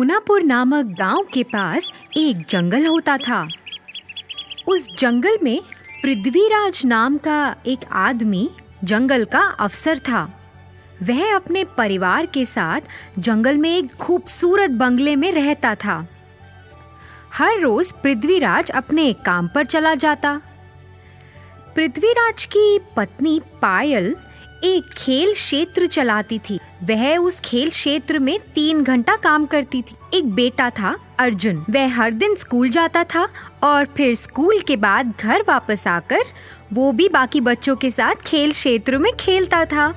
सोनापुर नामक गांव के पास एक जंगल होता था। उस जंगल में पृथ्वीराज नाम का एक आदमी जंगल का अफसर था। वह अपने परिवार के साथ जंगल में एक खूबसूरत बंगले में रहता था। हर रोज पृथ्वीराज अपने काम पर चला जाता। पृथ्वीराज की पत्नी पायल एक खेल क्षेत्र चलाती थी। वह उस खेल क्षेत्र में 3 घंटा काम करती थी। एक बेटा था अर्जुन। वह हर दिन स्कूल जाता था और फिर स्कूल के बाद घर वापस आकर वो भी बाकी बच्चों के साथ खेल क्षेत्र में खेलता था।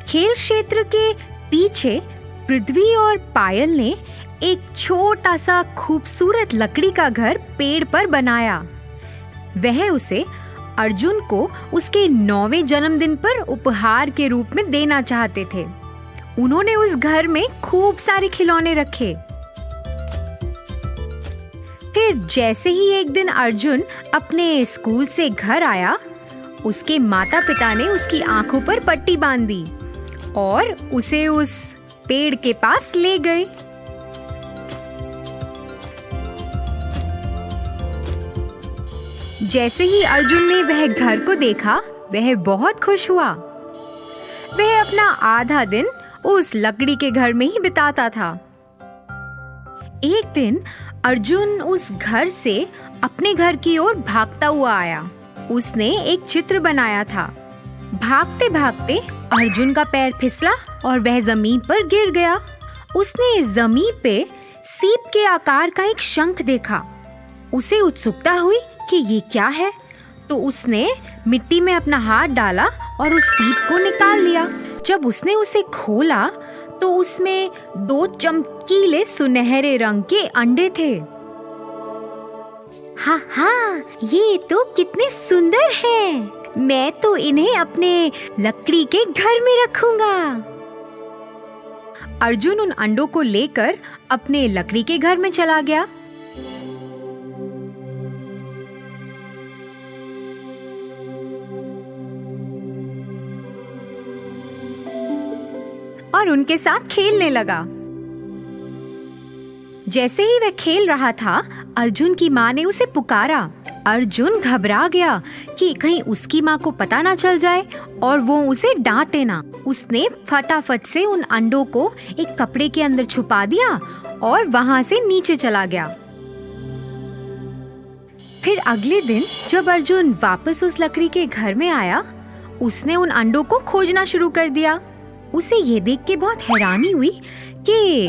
खेल क्षेत्र के पीछे पृथ्वी और पायल ने एक छोटा सा खूबसूरत लकड़ी का घर पेड़ पर बनाया। वह उसे अर्जुन को उसके 9वें जन्मदिन पर उपहार के रूप में देना चाहते थे। उन्होंने उस घर में खूब सारे खिलौने रखे। फिर जैसे ही एक दिन अर्जुन अपने स्कूल से घर आया, उसके माता पिता ने उसकी आंखों पर पट्टी बांध दी और उसे उस पेड़ के पास ले गए। जैसे ही अर्जुन ने वह घर को देखा, वह बहुत खुश हुआ। वह अपना आधा दिन उस लकड़ी के घर में ही बिताता था। एक दिन अर्जुन उस घर से अपने घर की ओर भागता हुआ आया। उसने एक चित्र बनाया था। भागते भागते अर्जुन का पैर फिसला और वह जमीन पर गिर गया। उसने जमीन पे सीप के आकार का एक शंख देखा। उसे उत्सुकता हुई कि ये क्या है, तो उसने मिट्टी में अपना हाथ डाला और उस सीप को निकाल लिया। जब उसने उसे खोला तो उसमें 2 चमकीले सुनहरे रंग के अंडे थे। हाँ हाँ, ये तो कितने सुंदर हैं। मैं तो इन्हें अपने लकड़ी के घर में रखूंगा। अर्जुन उन अंडों को लेकर अपने लकड़ी के घर में चला गया। और उनके साथ खेलने लगा। जैसे ही वह खेल रहा था, अर्जुन की माँ ने उसे पुकारा। अर्जुन घबरा गया कि कहीं उसकी माँ को पता ना चल जाए और वो उसे डांटे ना। उसने फटाफट से उन अंडों को एक कपड़े के अंदर छुपा दिया और वहां से नीचे चला गया। फिर अगले दिन जब अर्जुन वापस उस लकड़ी के घर में आया, उसने उन अंडों को खोजना शुरू कर दिया। उसे ये देख के बहुत हैरानी हुई कि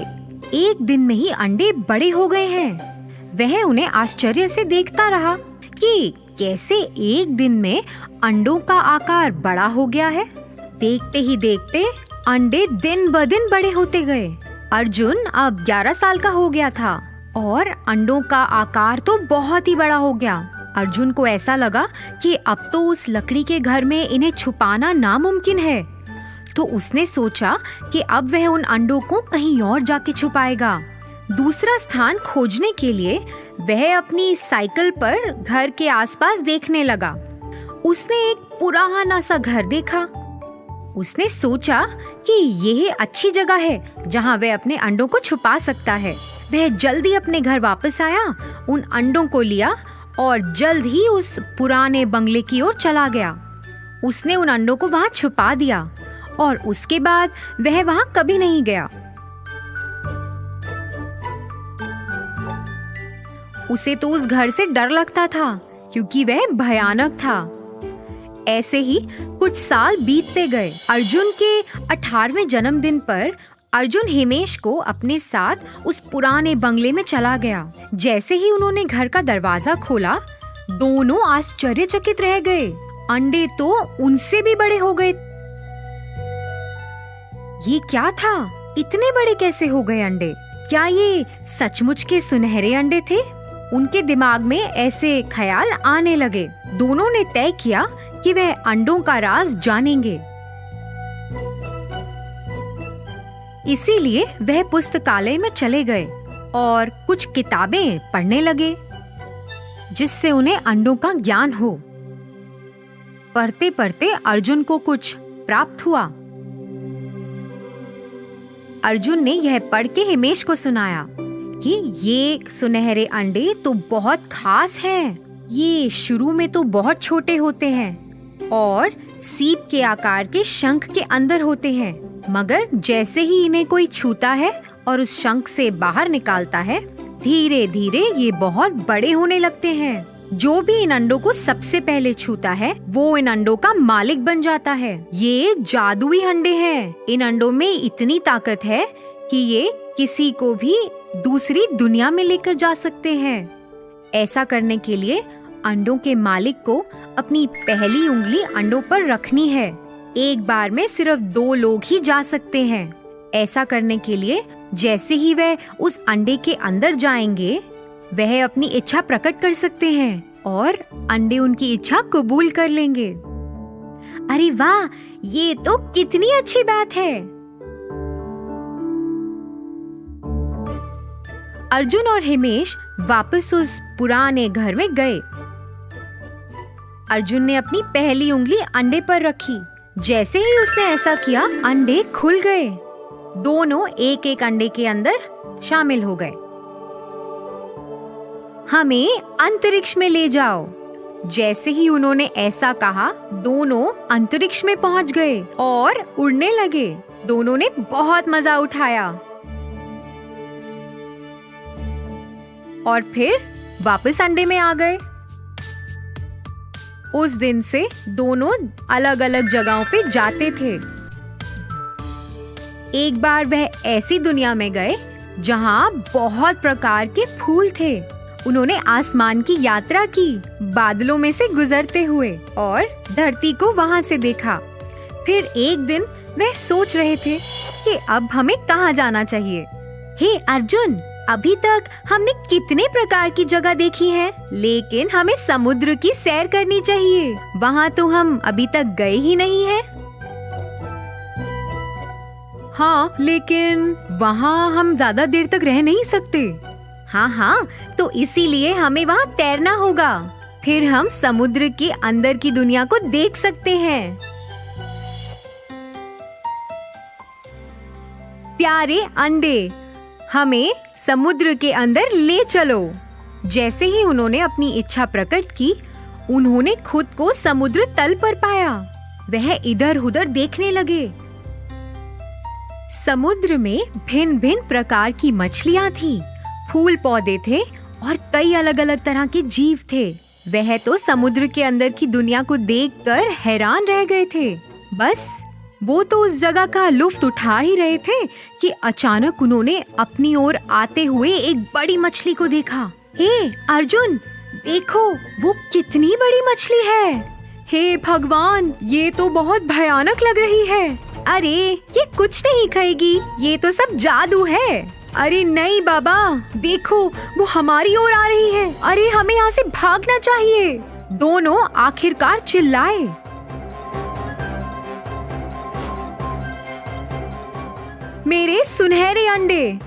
एक दिन में ही अंडे बड़े हो गए हैं। वह उन्हें आश्चर्य से देखता रहा कि कैसे एक दिन में अंडों का आकार बड़ा हो गया है। देखते ही देखते अंडे दिन ब दिन बड़े होते गए। अर्जुन अब 11 साल का हो गया था और अंडों का आकार तो बहुत ही बड़ा हो गया। अर्जुन को ऐसा लगा कि अब तो उस लकड़ी के घर में इन्हें छुपाना नामुमकिन है। तो उसने सोचा कि अब वह उन अंडों को कहीं और जाके छुपाएगा। दूसरा स्थान खोजने के लिए वह अपनी साइकिल पर घर के आसपास देखने लगा। उसने एक पुराना सा घर देखा। उसने सोचा कि यह अच्छी जगह है जहां वह अपने अंडों को छुपा सकता है। वह जल्दी अपने घर वापस आया, उन अंडों को लिया और जल्द ही उस पुराने बंगले की ओर चला गया। उसने उन अंडों को वहां छुपा दिया और उसके बाद वह वहां कभी नहीं गया। उसे तो उस घर से डर लगता था क्योंकि वह भयानक था। ऐसे ही कुछ साल बीतते गए। अर्जुन के 18वें जन्मदिन पर अर्जुन हिमेश को अपने साथ उस पुराने बंगले में चला गया। जैसे ही उन्होंने घर का दरवाजा खोला, दोनों आश्चर्यचकित रह गए। अंडे तो उनसे भी बड़े हो गए। ये क्या था? इतने बड़े कैसे हो गए अंडे? क्या ये सचमुच के सुनहरे अंडे थे? उनके दिमाग में ऐसे ख्याल आने लगे। दोनों ने तय किया कि वह अंडों का राज जानेंगे। इसीलिए वह पुस्तकालय में चले गए और कुछ किताबें पढ़ने लगे जिससे उन्हें अंडों का ज्ञान हो। पढ़ते पढ़ते अर्जुन को कुछ प्राप्त हुआ। अर्जुन ने यह पढ़ के हिमेश को सुनाया कि ये सुनहरे अंडे तो बहुत खास हैं। ये शुरू में तो बहुत छोटे होते हैं और सीप के आकार के शंख के अंदर होते हैं, मगर जैसे ही इन्हें कोई छूता है और उस शंख से बाहर निकालता है, धीरे धीरे ये बहुत बड़े होने लगते हैं। जो भी इन अंडों को सबसे पहले छूता है वो इन अंडों का मालिक बन जाता है। ये जादुई अंडे हैं। इन अंडों में इतनी ताकत है कि ये किसी को भी दूसरी दुनिया में लेकर जा सकते हैं। ऐसा करने के लिए अंडों के मालिक को अपनी पहली उंगली अंडों पर रखनी है। एक बार में सिर्फ 2 लोग ही जा सकते हैं। ऐसा करने के लिए जैसे ही वह उस अंडे के अंदर जाएंगे, वह अपनी इच्छा प्रकट कर सकते हैं और अंडे उनकी इच्छा कबूल कर लेंगे। अरे वाह, ये तो कितनी अच्छी बात है। अर्जुन और हिमेश वापस उस पुराने घर में गए। अर्जुन ने अपनी पहली उंगली अंडे पर रखी। जैसे ही उसने ऐसा किया, अंडे खुल गए। दोनों एक एक अंडे के अंदर शामिल हो गए। हमें अंतरिक्ष में ले जाओ। जैसे ही उन्होंने ऐसा कहा, दोनों अंतरिक्ष में पहुंच गए और उड़ने लगे। दोनों ने बहुत मजा उठाया और फिर वापस अंडे में आ गए। उस दिन से दोनों अलग अलग जगहों पे जाते थे। एक बार वह ऐसी दुनिया में गए जहाँ बहुत प्रकार के फूल थे। उन्होंने आसमान की यात्रा की, बादलों में से गुजरते हुए, और धरती को वहाँ से देखा। फिर एक दिन वह सोच रहे थे कि अब हमें कहाँ जाना चाहिए। हे अर्जुन, अभी तक हमने कितने प्रकार की जगह देखी है, लेकिन हमें समुद्र की सैर करनी चाहिए। वहाँ तो हम अभी तक गए ही नहीं हैं। हाँ, लेकिन वहाँ हम ज्यादा देर तक रह नहीं सकते। हाँ, तो इसीलिए हमें वहाँ तैरना होगा। फिर हम समुद्र के अंदर की दुनिया को देख सकते हैं। प्यारे अंडे, हमें समुद्र के अंदर ले चलो। जैसे ही उन्होंने अपनी इच्छा प्रकट की, उन्होंने खुद को समुद्र तल पर पाया। वह इधर उधर देखने लगे। समुद्र में भिन्न भिन्न प्रकार की मछलियाँ थीं, फूल पौधे थे और कई अलग अलग तरह के जीव थे। वह तो समुद्र के अंदर की दुनिया को देखकर हैरान रह गए थे। बस वो तो उस जगह का लुत्फ उठा ही रहे थे कि अचानक उन्होंने अपनी ओर आते हुए एक बड़ी मछली को देखा। हे अर्जुन, देखो वो कितनी बड़ी मछली है। हे भगवान, ये तो बहुत भयानक लग रही है। अरे ये कुछ नहीं खाएगी, ये तो सब जादू है। अरे नहीं बाबा, देखो वो हमारी ओर आ रही है। अरे हमें यहाँ से भागना चाहिए। दोनों आखिरकार चिल्लाए। मेरे सुनहरे अंडे,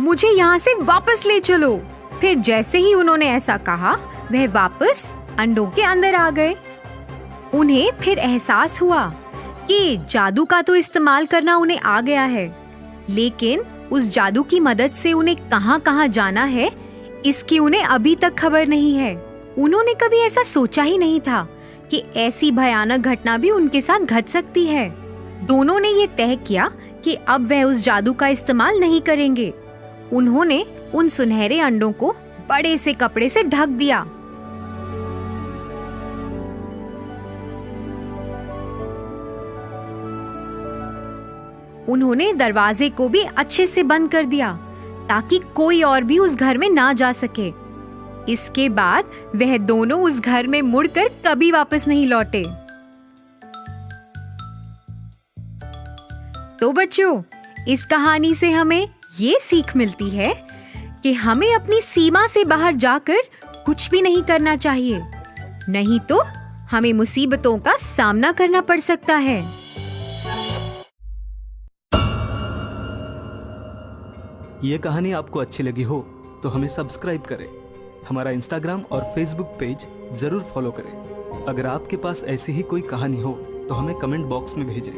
मुझे यहाँ से वापस ले चलो। फिर जैसे ही उन्होंने ऐसा कहा, वह वापस अंडों के अंदर आ गए। उन्हें फिर एहसास हुआ कि जादू का तो इस्तेमाल करना उन्हें आ गया है, लेकिन उस जादू की मदद से उन्हें कहाँ कहाँ जाना है, इसकी उन्हें अभी तक खबर नहीं है। उन्होंने कभी ऐसा सोचा ही नहीं था कि ऐसी भयानक घटना भी उनके साथ घट सकती है। दोनों ने ये तय किया कि अब वह उस जादू का इस्तेमाल नहीं करेंगे। उन्होंने उन सुनहरे अंडों को बड़े से कपड़े से ढक दिया। उन्होंने दरवाजे को भी अच्छे से बंद कर दिया ताकि कोई और भी उस घर में ना जा सके। इसके बाद वह दोनों उस घर में मुड़कर कभी वापस नहीं लौटे। तो बच्चों, इस कहानी से हमें ये सीख मिलती है कि हमें अपनी सीमा से बाहर जाकर कुछ भी नहीं करना चाहिए, नहीं तो हमें मुसीबतों का सामना करना पड़ सकता है। ये कहानी आपको अच्छी लगी हो तो हमें सब्सक्राइब करें, हमारा इंस्टाग्राम और फेसबुक पेज जरूर फॉलो करें। अगर आपके पास ऐसी ही कोई कहानी हो तो हमें कमेंट बॉक्स में भेजें।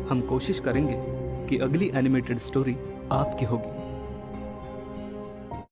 हम कोशिश करेंगे कि कि अगली एनिमेटेड स्टोरी आपकी होगी।